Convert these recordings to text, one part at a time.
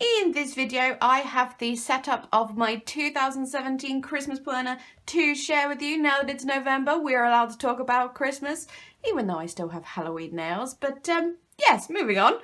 In this video, I have the setup of my 2017 Christmas planner to share with you. Now that it's November, we're allowed to talk about Christmas, even though I still have Halloween nails. But yes, moving on.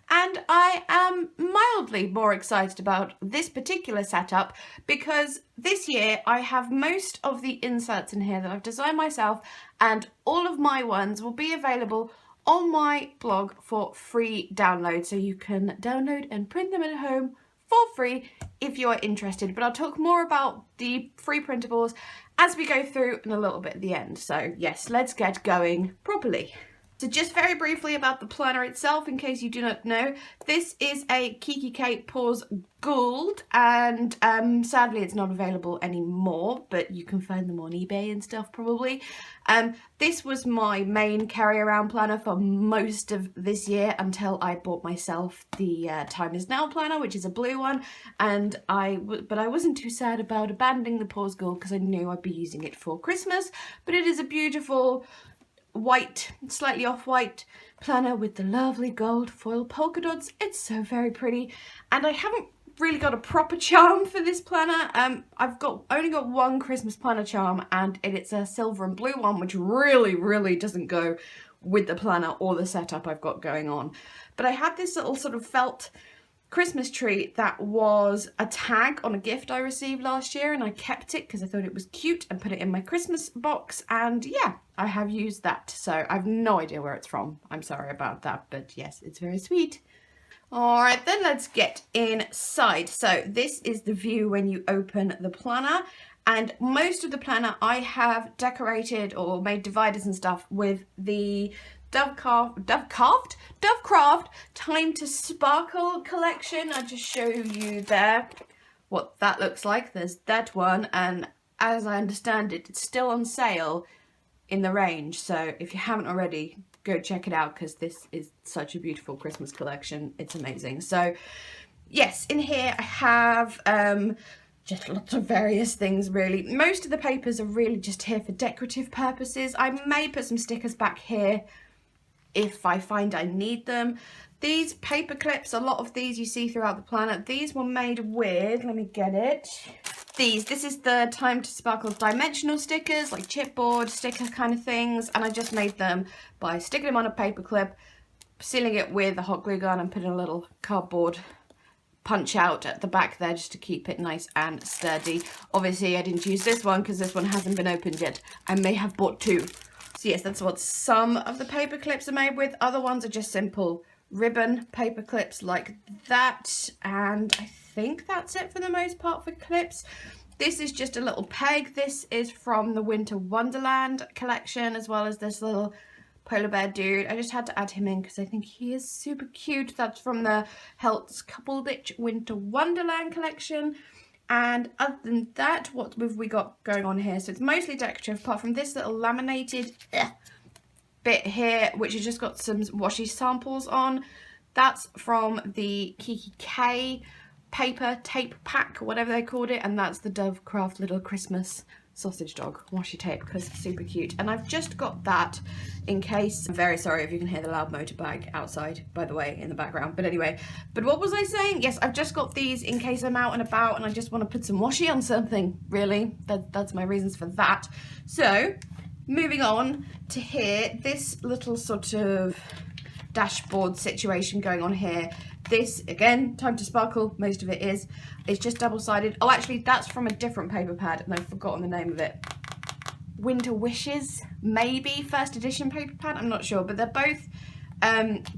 And I am mildly more excited about this particular setup because this year I have most of the inserts in here that I've designed myself, and all of my ones will be available on my blog for free download, so you can download and print them at home for free if you are interested. But I'll talk more about the free printables as we go through and a little bit at the end. So yes, let's get going properly. So just very briefly about the planner itself, in case you do not know, this is a Kiki Kate Paws Gold, and sadly it's not available anymore, but you can find them on eBay and stuff probably. This was my main carry-around planner for most of this year until I bought myself the Time Is Now planner, which is a blue one, but I wasn't too sad about abandoning the Paws Gold because I knew I'd be using it for Christmas. But it is a beautiful white, slightly off-white planner with the lovely gold foil polka dots. It's so very pretty, and I haven't really got a proper charm for this planner. I've only got one Christmas planner charm, and it's a silver and blue one, which really doesn't go with the planner or the setup I've got going on. But I had this little sort of felt Christmas tree that was a tag on a gift I received last year, and I kept it because I thought it was cute and put it in my Christmas box, and yeah, I have used that. So I have no idea where it's from. I'm sorry about that, but yes, it's very sweet. All right, then let's get inside. So this is the view when you open the planner, and most of the planner I have decorated or made dividers and stuff with the Dovecraft Time to Sparkle collection. I'll just show you there what that looks like. There's that one, and as I understand it, it's still on sale in the range, so if you haven't already, go check it out because this is such a beautiful Christmas collection. It's amazing. So yes, in here I have just lots of various things really. Most of the papers are really just here for decorative purposes. I may put some stickers back here if I find I need them. These paper clips, a lot of these you see throughout the planner, these were made with, let me get it, this is the Time to Sparkle dimensional stickers, like chipboard sticker kind of things, and I just made them by sticking them on a paper clip, sealing it with a hot glue gun, and putting a little cardboard punch out at the back there just to keep it nice and sturdy. Obviously I didn't use this one because this one hasn't been opened yet. I may have bought two. So yes, that's what some of the paper clips are made with. Other ones are just simple ribbon paper clips like that, and I think that's it for the most part for clips. This is just a little peg. This is from the Winter Wonderland collection, as well as this little polar bear dude. I just had to add him in because I think he is super cute. That's from the Helt's Couple Ditch Winter Wonderland collection. And other than that, what have we got going on here? So it's mostly decorative, apart from this little laminated bit here, which has just got some washi samples on. That's from the Kiki K paper tape pack, or whatever they called it, and that's the Dovecraft little Christmas sausage dog washi tape because it's super cute. And I've just got that in case. I'm very sorry if you can hear the loud motorbike outside, by the way, in the background. But anyway, but what was I saying? Yes, I've just got these in case I'm out and about and I just want to put some washi on something, really. That's my reasons for that. So moving on to here, this little sort of dashboard situation going on here. This, again, Time to Sparkle, most of it is. It's just double-sided. Oh, actually, that's from a different paper pad, and I've forgotten the name of it. Winter Wishes, maybe, first edition paper pad, I'm not sure. But they're both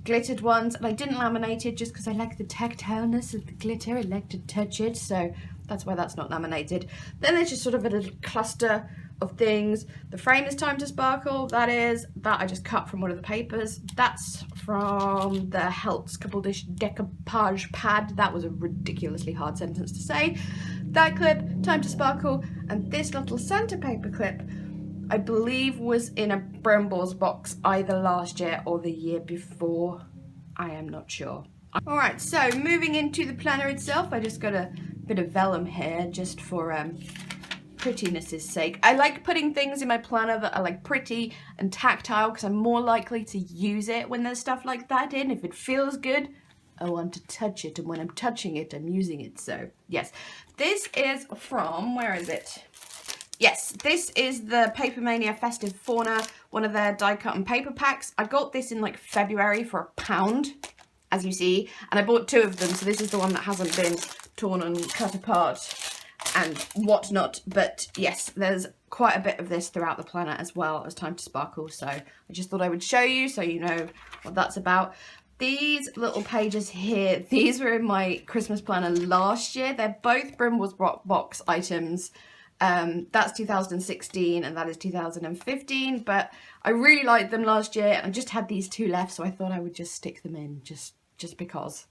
glittered ones, and I didn't laminate it just because I like the tactileness of the glitter. I like to touch it, so that's why that's not laminated. Then there's just sort of a little cluster of things. The frame is Time to Sparkle, that I just cut from one of the papers. That's from the Helt's Couple Dish decoupage pad. That was a ridiculously hard sentence to say. That clip, Time to Sparkle, and this little Santa paper clip, I believe was in a Brambles box either last year or the year before. I am not sure. Alright, so moving into the planner itself, I just got a bit of vellum here just for prettiness' sake. I like putting things in my planner that are like pretty and tactile because I'm more likely to use it when there's stuff like that in. If it feels good, I want to touch it, and when I'm touching it, I'm using it. So yes, this is from, where is it? Yes, this is the Papermania Festive Fauna, one of their die cut and paper packs. I got this in like February for £1, as you see, and I bought 2 of them, so this is the one that hasn't been torn and cut apart and whatnot. But yes, there's quite a bit of this throughout the planner as well as Time to Sparkle, so I just thought I would show you so you know what that's about. These little pages here, these were in my Christmas planner last year. They're both Brimble's box items. That's 2016 and that is 2015, but I really liked them last year and I just had these 2 left, so I thought I would just stick them in just because.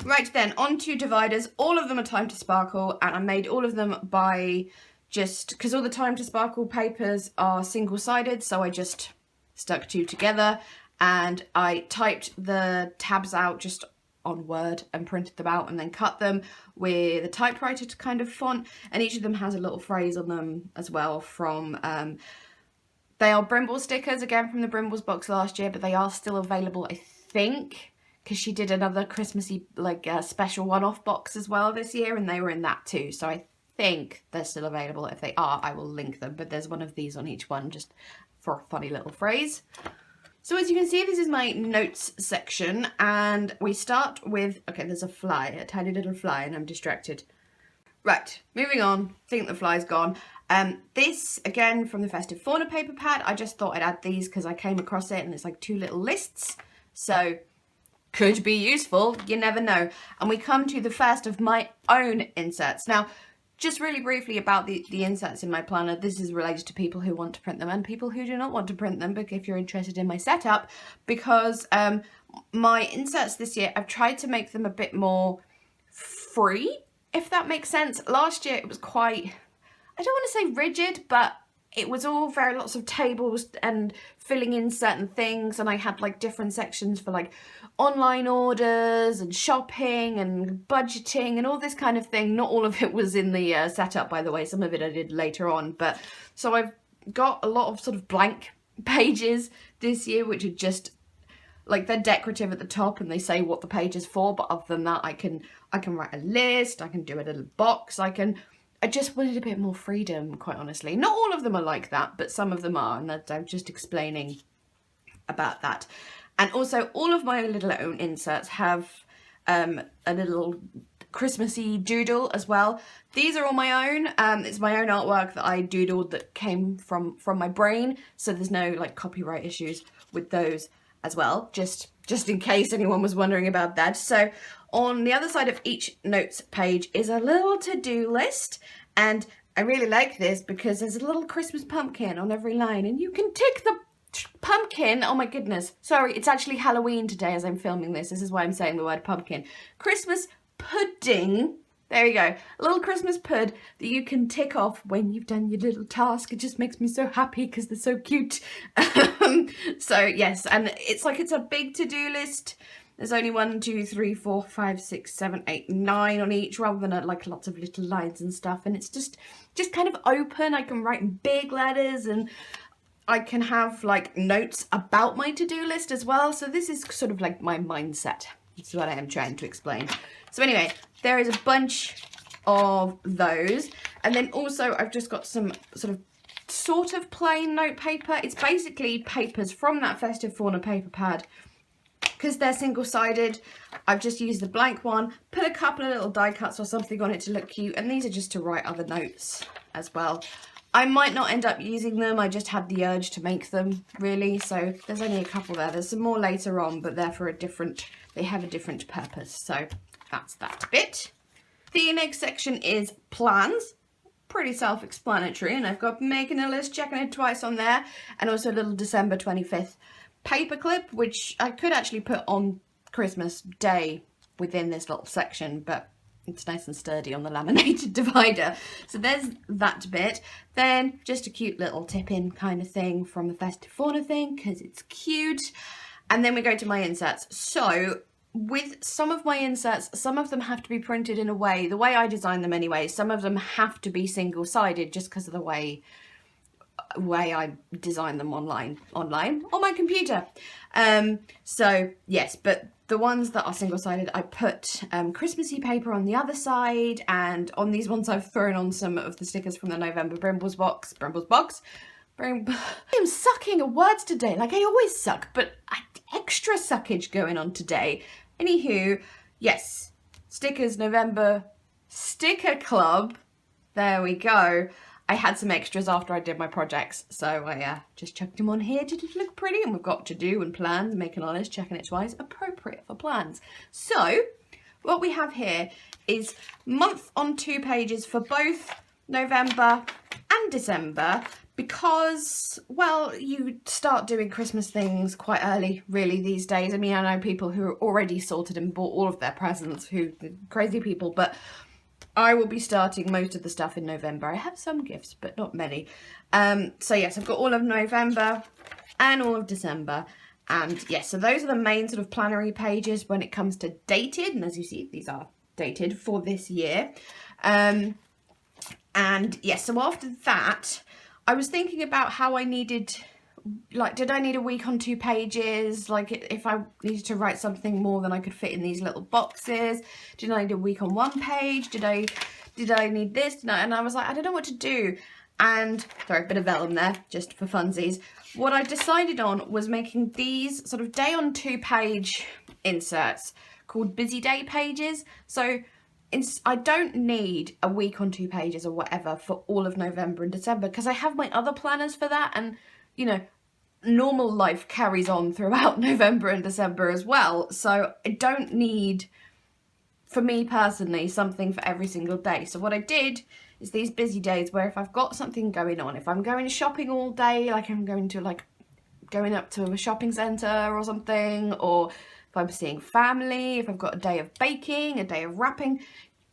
Right then, on to dividers. All of them are Time to Sparkle, and I made all of them by just, because all the Time to Sparkle papers are single-sided, so I just stuck 2 together and I typed the tabs out just on Word and printed them out and then cut them with a typewriter to kind of font, and each of them has a little phrase on them as well from they are Brimble stickers, again from the Brimble's box last year, but they are still available, I think, because she did another Christmassy like special one-off box as well this year, and they were in that too, so I think they're still available. If they are, I will link them, but there's one of these on each one just for a funny little phrase. So as you can see, this is my notes section, and we start with, okay, there's a fly, a tiny little fly, and I'm distracted. Right, moving on. I think the fly's gone. This, again, from the Festive Fauna paper pad. I just thought I'd add these because I came across it, and it's like 2 little lists. So, could be useful, you never know. And we come to the first of my own inserts. Now, just really briefly about the inserts in my planner. This is related to people who want to print them and people who do not want to print them, but if you're interested in my setup, because my inserts this year, I've tried to make them a bit more free, if that makes sense. Last year it was quite, I don't want to say rigid, but it was all very lots of tables and filling in certain things, and I had like different sections for like online orders and shopping and budgeting and all this kind of thing. Not all of it was in the setup, by the way. Some of it I did later on, but so I've got a lot of sort of blank pages this year, which are just like, they're decorative at the top and they say what the page is for, but other than that I can write a list, I can do a little box, I just wanted a bit more freedom, quite honestly. Not all of them are like that, but some of them are, and I'm just explaining about that. And also, all of my little own inserts have a little Christmassy doodle as well. These are all my own. It's my own artwork that I doodled that came from my brain, so there's no like copyright issues with those as well, just in case anyone was wondering about that. So on the other side of each notes page is a little to-do list, and I really like this because there's a little Christmas pumpkin on every line, and you can tick the pumpkin. Oh my goodness, sorry, it's actually Halloween today as I'm filming this is why I'm saying the word pumpkin. Christmas pudding, there you go, a little Christmas pud that you can tick off when you've done your little task. It just makes me so happy because they're so cute. So yes, and it's like it's a big to-do list. There's only 1, 2, 3, 4, 5, 6, 7, 8, 9 on each, rather than like lots of little lines and stuff, and it's just kind of open. I can write in big letters, and I can have like notes about my to-do list as well. So this is sort of like my mindset. This is what I am trying to explain. So anyway, there is a bunch of those. And then also I've just got some sort of plain note paper. It's basically papers from that Festive Fauna paper pad. Because they're single-sided, I've just used the blank one, put a couple of little die cuts or something on it to look cute. And these are just to write other notes as well. I might not end up using them, I just had the urge to make them, really. So there's only a couple there. There's some more later on, but they're for they have a different purpose. So that's that bit. The next section is plans. Pretty self-explanatory, and I've got making a list, checking it twice on there, and also a little December 25th paperclip, which I could actually put on Christmas Day within this little section, but it's nice and sturdy on the laminated divider. So there's that bit. Then just a cute little tip-in kind of thing from the Festive Fauna thing, because it's cute. And then we go to my inserts. So with some of my inserts, some of them have to be printed in a way, the way I design them anyway, some of them have to be single-sided just because of the way I design them online on my computer. So yes, but the ones that are single-sided, I put Christmassy paper on the other side, and on these ones I've thrown on some of the stickers from the November Brimbles box. I am sucking at words today, like I always suck, but extra suckage going on today. Anywho, yes, stickers, November Sticker Club. There we go. I had some extras after I did my projects, so I just chucked them on here to just look pretty, and we've got to do and plans, making a list, checking it twice, appropriate for plans. So what we have here is month on 2 pages for both November and December, because, well, you start doing Christmas things quite early, really, these days. I mean, I know people who are already sorted and bought all of their presents, crazy people, but I will be starting most of the stuff in November. I have some gifts, but not many. So yes, I've got all of November and all of December. And yes, so those are the main sort of plannery pages when it comes to dated. And as you see, these are dated for this year. And yes, so after that, I was thinking about how I needed, like, did I need a week on 2 pages? Like, if I needed to write something more than I could fit in these little boxes, did I need a week on 1 page? Did I need this? And I was like, I don't know what to do. And sorry, a bit of vellum there, just for funsies. What I decided on was making these sort of day on 2 page inserts called busy day pages. So I don't need a week on 2 pages or whatever for all of November and December, because I have my other planners for that, and you know, normal life carries on throughout November and December as well. So I don't need, for me personally, something for every single day. So what I did is these busy days where if I've got something going on, if I'm going shopping all day, like I'm going up to a shopping centre or something, or if I'm seeing family, if I've got a day of baking, a day of wrapping,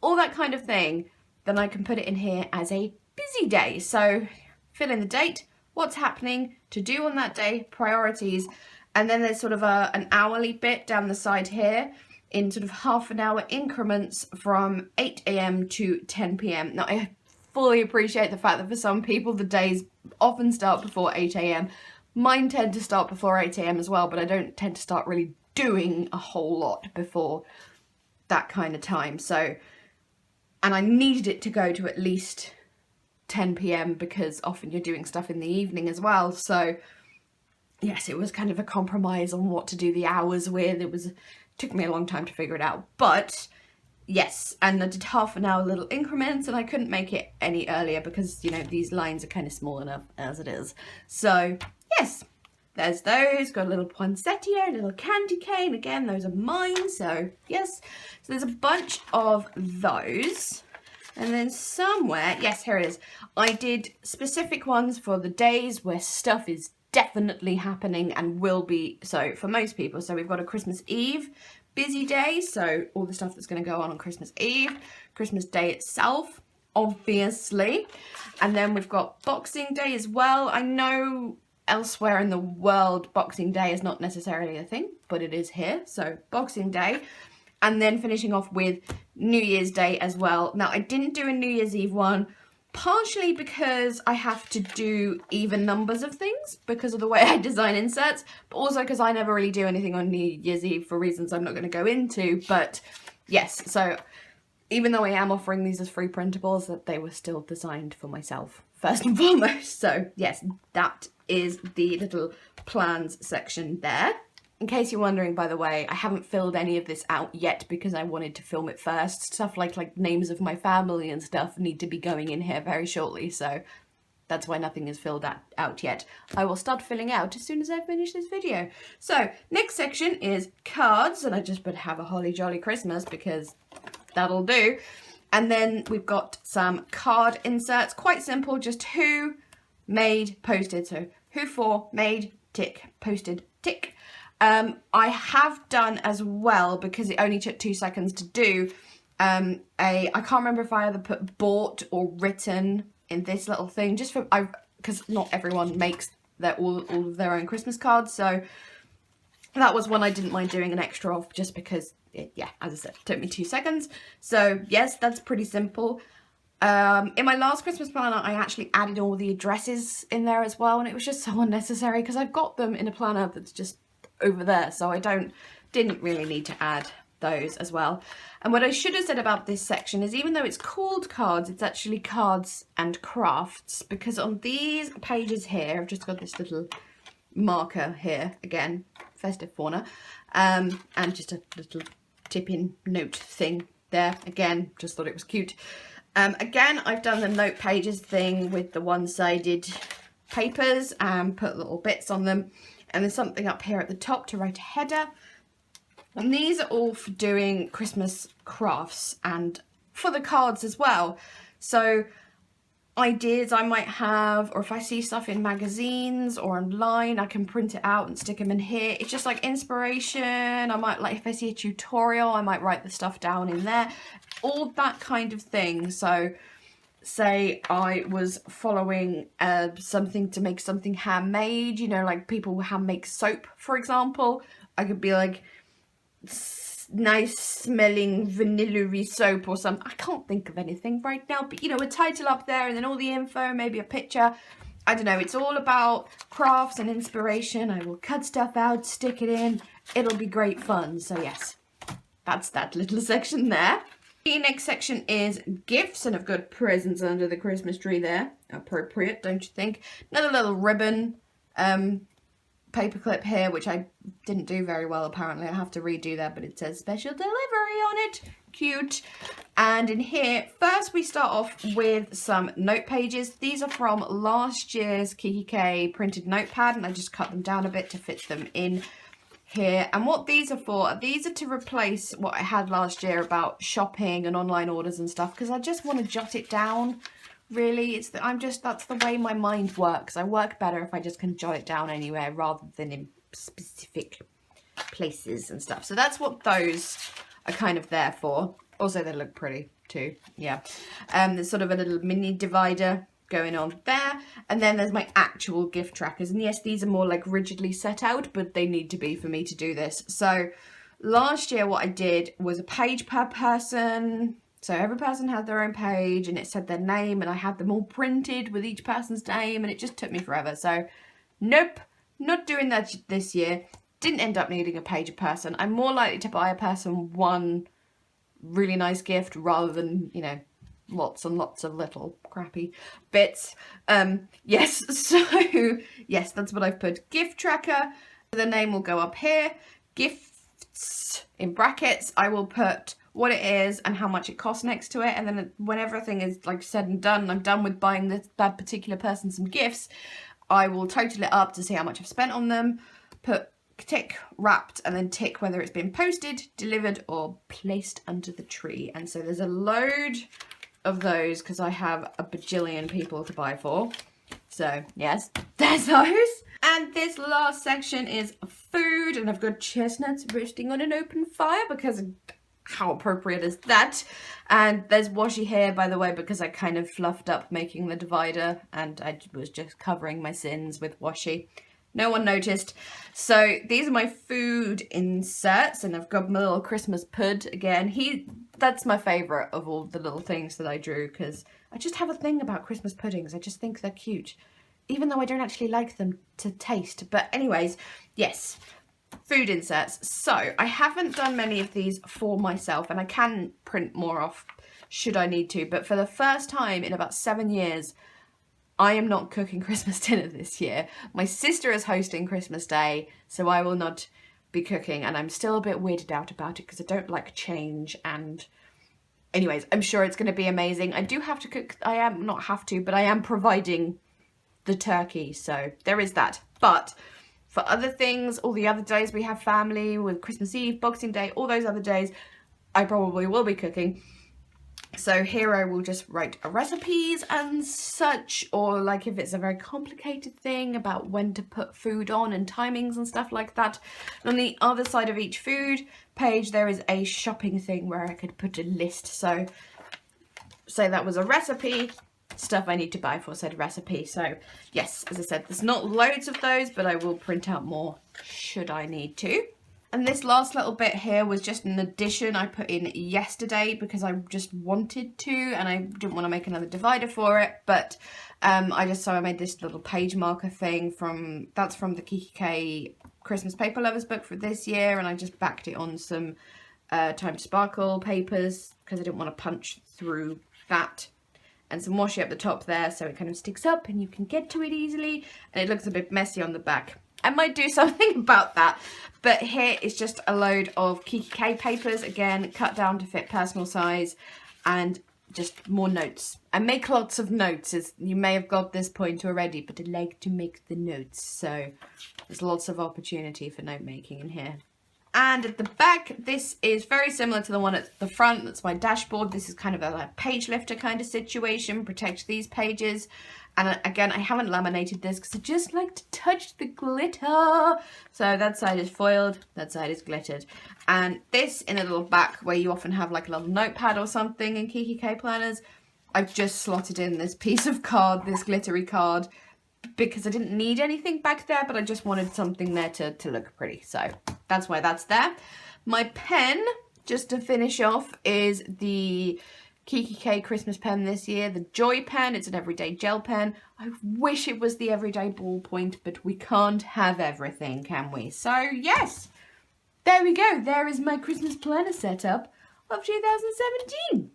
all that kind of thing, then I can put it in here as a busy day. So fill in the date, what's happening, to do on that day, priorities, and then there's sort of an hourly bit down the side here in sort of half an hour increments from 8 AM to 10 PM. Now, I fully appreciate the fact that for some people the days often start before 8 AM. Mine tend to start before 8 AM as well, but I don't tend to start really doing a whole lot before that kind of time. So, and I needed it to go to at least 10 PM because often you're doing stuff in the evening as well. So yes, it was kind of a compromise on what to do the hours with. It took me a long time to figure it out, but yes, and I did half an hour little increments, and I couldn't make it any earlier because, you know, these lines are kind of small enough as it is. So yes, there's those. Got a little poinsettia, a little candy cane. Again, those are mine. So yes, so there's a bunch of those. And then somewhere, yes, here it is. I did specific ones for the days where stuff is definitely happening and will be so for most people. So we've got a Christmas Eve busy day, so all the stuff that's going to go on Christmas Eve, Christmas Day itself, obviously, and then we've got Boxing Day as well. I know elsewhere in the world Boxing Day is not necessarily a thing, but it is here, so Boxing Day, and then finishing off with New Year's Day as well. Now, I didn't do a New Year's Eve one, partially because I have to do even numbers of things because of the way I design inserts, but also because I never really do anything on New Year's Eve for reasons I'm not going to go into. But yes, so even though I am offering these as free printables, that they were still designed for myself first and foremost. So yes, that is the little plans section there. In case you're wondering, by the way, I haven't filled any of this out yet because I wanted to film it first. Stuff like names of my family and stuff need to be going in here very shortly, so that's why nothing is filled out yet. I will start filling out as soon as I finish this video. So, next section is cards, and I just put have a holly jolly Christmas because that'll do. And then we've got some card inserts, quite simple, just who, made, posted. So, who for, made, tick, posted, tick. I have done as well, because it only took 2 seconds to do, I can't remember if I either put bought or written in this little thing, just for, because not everyone makes all of their own Christmas cards, so that was one I didn't mind doing an extra of, just because, yeah, as I said, it took me 2 seconds. So yes, that's pretty simple. In my last Christmas planner, I actually added all the addresses in there as well, and it was just so unnecessary because I've got them in a planner that's just over there, so I don't didn't really need to add those as well. And what I should have said about this section is, even though it's called cards, it's actually cards and crafts, because on these pages here, I've just got this little marker here, again, festive fauna, and just a little tip-in note thing there. Again, just thought it was cute. Again, I've done the note pages thing with the one-sided papers and put little bits on them. And there's something up here at the top to write a header. And these are all for doing Christmas crafts and for the cards as well. So ideas I might have, or if I see stuff in magazines or online, I can print it out and stick them in here. It's just like inspiration. I might, like, if I see a tutorial, I might write the stuff down in there, all that kind of thing. So say I was following something to make something handmade, you know, like people hand make soap, for example. I could be like, nice smelling vanilla-y soap or something. I can't think of anything right now, but you know, a title up there and then all the info, maybe a picture. I don't know, it's all about crafts and inspiration. I will cut stuff out, stick it in, it'll be great fun. So yes, that's that little section there. The next section is gifts, and I've got presents under the Christmas tree there. Appropriate, don't you think? Another little ribbon paperclip here, which I didn't do very well apparently. I have to redo that, but it says special delivery on it. Cute. And in here, first we start off with some note pages. These are from last year's Kiki K printed notepad, and I just cut them down a bit to fit them in here. And what these are for, these are to replace what I had last year about shopping and online orders and stuff, because I just want to jot it down. Really, that's the way my mind works. I work better if I just can jot it down anywhere rather than in specific places and stuff. So that's what those are kind of there for. Also, they look pretty too. Yeah. There's sort of a little mini divider going on there. And then there's my actual gift trackers. And yes, these are more like rigidly set out, but they need to be for me to do this. So last year, what I did was a page per person. So every person had their own page and it said their name, and I had them all printed with each person's name, and it just took me forever. So nope, not doing that this year. Didn't end up needing a page a person. I'm more likely to buy a person one really nice gift rather than, you know, lots and lots of little crappy bits. Yes, so yes, that's what I've put. Gift tracker, the name will go up here. Gifts in brackets, I will put what it is and how much it costs next to it, and then when everything is like said and done, I'm done with buying that particular person some gifts, I will total it up to see how much I've spent on them, put tick wrapped, and then tick whether it's been posted, delivered, or placed under the tree. And so there's a load of those because I have a bajillion people to buy for. So yes, there's those. And this last section is food, and I've got chestnuts roasting on an open fire because how appropriate is that? And there's washi here, by the way, because I kind of fluffed up making the divider and I was just covering my sins with washi. No one noticed. So these are my food inserts, and I've got my little Christmas pud again. That's my favourite of all the little things that I drew, because I just have a thing about Christmas puddings. I just think they're cute, even though I don't actually like them to taste. But anyways, yes. Food inserts. So I haven't done many of these for myself, and I can print more off should I need to, but for the first time in about 7 years, I am not cooking Christmas dinner this year. My sister is hosting Christmas Day, so I will not be cooking, and I'm still a bit weirded out about it because I don't like change. And anyways, I'm sure it's going to be amazing. I do have to cook. I am providing the turkey, so there is that. But for other things, all the other days we have family, with Christmas Eve, Boxing Day, all those other days, I probably will be cooking. So here I will just write recipes and such, or like if it's a very complicated thing about when to put food on and timings and stuff like that. And on the other side of each food page, there is a shopping thing where I could put a list. So say that was a recipe, stuff I need to buy for said recipe. So yes, as I said, there's not loads of those, but I will print out more should I need to. And this last little bit here was just an addition I put in yesterday because I just wanted to, and I didn't want to make another divider for it. But I made this little page marker thing that's from the Kiki K Christmas Paper Lovers book for this year, and I just backed it on some Time to Sparkle papers because I didn't want to punch through that. And some washi up the top there so it kind of sticks up and you can get to it easily, and it looks a bit messy on the back. I might do something about that, but here is just a load of Kiki K papers, again cut down to fit personal size, and just more notes. I make lots of notes, as you may have got this point already, but I like to make the notes, so there's lots of opportunity for note making in here. And at the back, this is very similar to the one at the front. That's my dashboard. This is kind of a like page lifter kind of situation. Protect these pages. And again, I haven't laminated this because I just like to touch the glitter. So that side is foiled, that side is glittered. And this in a little back where you often have like a little notepad or something in Kiki K planners, I've just slotted in this piece of card, this glittery card, because I didn't need anything back there, but I just wanted something there to look pretty. So that's why that's there. My pen, just to finish off, is the Kiki K Christmas pen this year, the Joy pen. It's an everyday gel pen. I wish it was the everyday ballpoint, but we can't have everything, can we? So yes, there we go. There is my Christmas planner setup of 2017.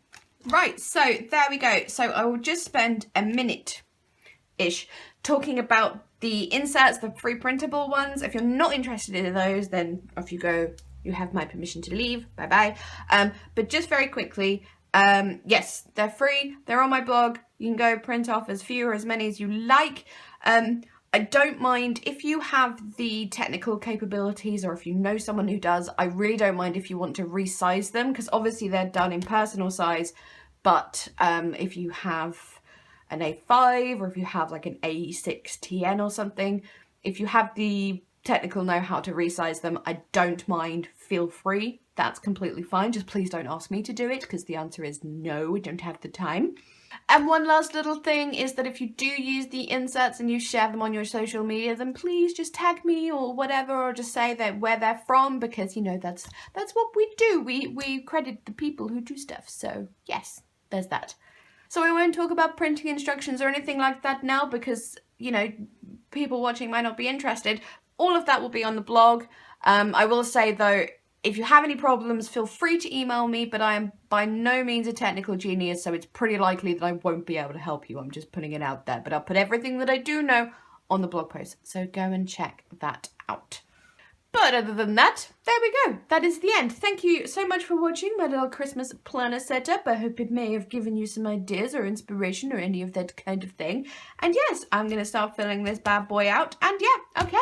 Right, so there we go. So I will just spend a minute-ish talking about the inserts, the free printable ones. If you're not interested in those, then off you go. You have my permission to leave. Bye-bye. But just very quickly, yes, they're free. They're on my blog. You can go print off as few or as many as you like. I don't mind if you have the technical capabilities, or if you know someone who does. I really don't mind if you want to resize them, because obviously they're done in personal size. But if you have an A5, or if you have like an A6TN or something, if you have the technical know-how to resize them, I don't mind, feel free. That's completely fine. Just please don't ask me to do it, because the answer is no, we don't have the time. And one last little thing is that if you do use the inserts and you share them on your social media, then please just tag me or whatever, or just say that where they're from, because you know that's what we do. We credit the people who do stuff. So yes, there's that. So I won't talk about printing instructions or anything like that now, because, you know, people watching might not be interested. All of that will be on the blog. I will say, though, if you have any problems, feel free to email me, but I am by no means a technical genius, so it's pretty likely that I won't be able to help you. I'm just putting it out there, but I'll put everything that I do know on the blog post, so go and check that out. But other than that, there we go. That is the end. Thank you so much for watching my little Christmas planner setup. I hope it may have given you some ideas or inspiration or any of that kind of thing. And yes, I'm going to start filling this bad boy out. And yeah, okay,